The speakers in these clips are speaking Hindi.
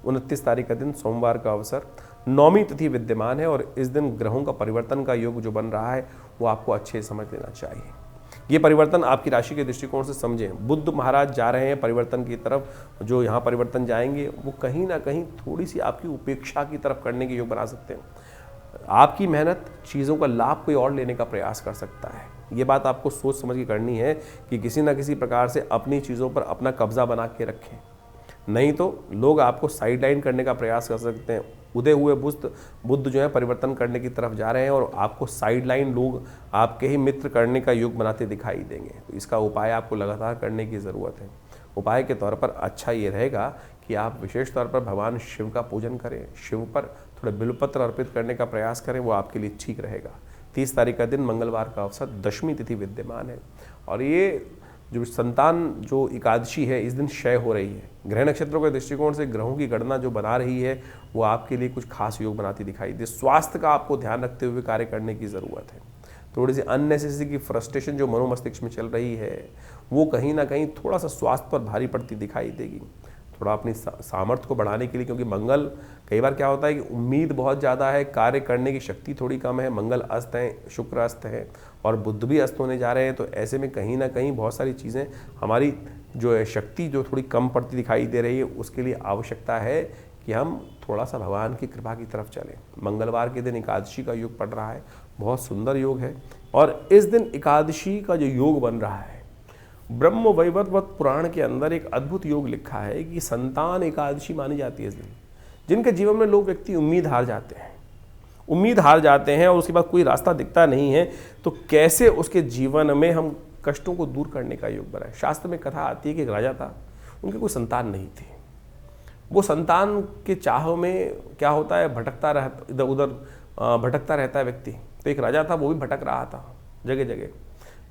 29 तारीख का दिन सोमवार का अवसर, नौमी तिथि विद्यमान है और इस दिन ग्रहों का परिवर्तन का योग जो बन रहा है वो आपको अच्छे समझ लेना चाहिए। ये परिवर्तन आपकी राशि के दृष्टिकोण से समझें। बुध महाराज जा रहे हैं परिवर्तन की तरफ, जो यहाँ परिवर्तन जाएंगे वो कहीं ना कहीं थोड़ी सी आपकी उपेक्षा की तरफ करने के योग बना सकते हैं। आपकी मेहनत चीज़ों का लाभ कोई और लेने का प्रयास कर सकता है। ये बात आपको सोच समझ के करनी है कि किसी ना किसी प्रकार से अपनी चीज़ों पर अपना कब्जा बना के रखें, नहीं तो लोग आपको साइडलाइन करने का प्रयास कर सकते हैं। उदय हुए बुध जो है परिवर्तन करने की तरफ जा रहे हैं और आपको साइडलाइन लोग आपके ही मित्र करने का योग बनाते दिखाई देंगे। तो इसका उपाय आपको लगातार करने की ज़रूरत है। उपाय के तौर पर अच्छा ये रहेगा कि आप विशेष तौर पर भगवान शिव का पूजन करें, शिव पर थोड़े बिल्वपत्र अर्पित करने का प्रयास करें, वो आपके लिए ठीक रहेगा। 30 तारीख का दिन मंगलवार का अवसर, दशमी तिथि विद्यमान है और ये जो संतान जो एकादशी है इस दिन क्षय हो रही है। ग्रह नक्षत्रों के दृष्टिकोण से ग्रहों की गणना जो बना रही है वो आपके लिए कुछ खास योग बनाती दिखाई दे। स्वास्थ्य का आपको ध्यान रखते हुए कार्य करने की ज़रूरत है। थोड़ी सी अननेसेसरी की फ्रस्ट्रेशन जो मनोमस्तिष्क में चल रही है वो कहीं ना कहीं थोड़ा सा स्वास्थ्य पर भारी पड़ती दिखाई देगी। थोड़ा अपनी सामर्थ्य को बढ़ाने के लिए, क्योंकि मंगल कई बार क्या होता है कि उम्मीद बहुत ज़्यादा है, कार्य करने की शक्ति थोड़ी कम है। मंगल अस्त हैं, शुक्र अस्त है और बुध भी अस्त होने जा रहे हैं। तो ऐसे में कहीं ना कहीं बहुत सारी चीज़ें हमारी जो है शक्ति जो थोड़ी कम पड़ती दिखाई दे रही है, उसके लिए आवश्यकता है कि हम थोड़ा सा भगवान की कृपा की तरफ चलें। मंगलवार के दिन एकादशी का योग पड़ रहा है, बहुत सुंदर योग है और इस दिन एकादशी का जो योग बन रहा है, ब्रह्म वैवर्त पुराण के अंदर एक अद्भुत योग लिखा है कि संतान एकादशी मानी जाती है इस दिन। जिनके जीवन में लोग व्यक्ति उम्मीद हार जाते हैं और उसके बाद कोई रास्ता दिखता नहीं है, तो कैसे उसके जीवन में हम कष्टों को दूर करने का योग बनाए। शास्त्र में कथा आती है कि एक राजा था, उनके कोई संतान नहीं थी। वो संतान के चाह में क्या होता है, इधर उधर भटकता रहता है व्यक्ति। तो एक राजा था, वो भी भटक रहा था जगह जगह।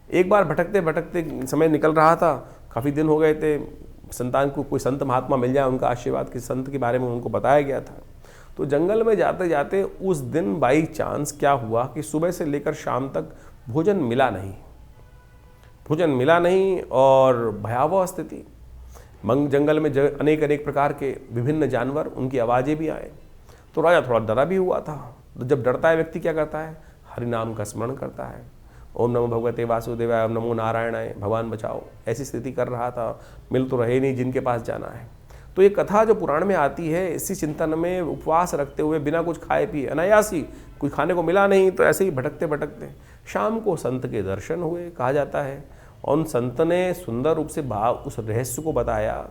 एक बार भटकते भटकते समय निकल रहा था, काफ़ी दिन हो गए थे, संतान को कोई संत महात्मा मिल जाए, उनका आशीर्वाद किसी संत के बारे में उनको बताया गया था। तो जंगल में जाते जाते उस दिन बाई चांस क्या हुआ कि सुबह से लेकर शाम तक भोजन मिला नहीं और भयावह स्थिति। जंगल में अनेक प्रकार के विभिन्न जानवर, उनकी आवाज़ें भी आए। तो राजा थोड़ा डरा भी हुआ था। तो जब डरता है व्यक्ति क्या करता है, हरि नाम का स्मरण करता है, ओम नमो भगवते वासुदेवाय, ओम नमो नारायणाय, भगवान बचाओ। ऐसी स्थिति कर रहा था, मिल तो रहे नहीं जिनके पास जाना है। तो ये कथा जो पुराण में आती है, इसी चिंतन में उपवास रखते हुए बिना कुछ खाए पिए, अनायासी, कुछ खाने को मिला नहीं तो ऐसे ही भटकते भटकते शाम को संत के दर्शन हुए, कहा जाता है। और उन संत ने सुंदर रूप से उस रहस्य को बताया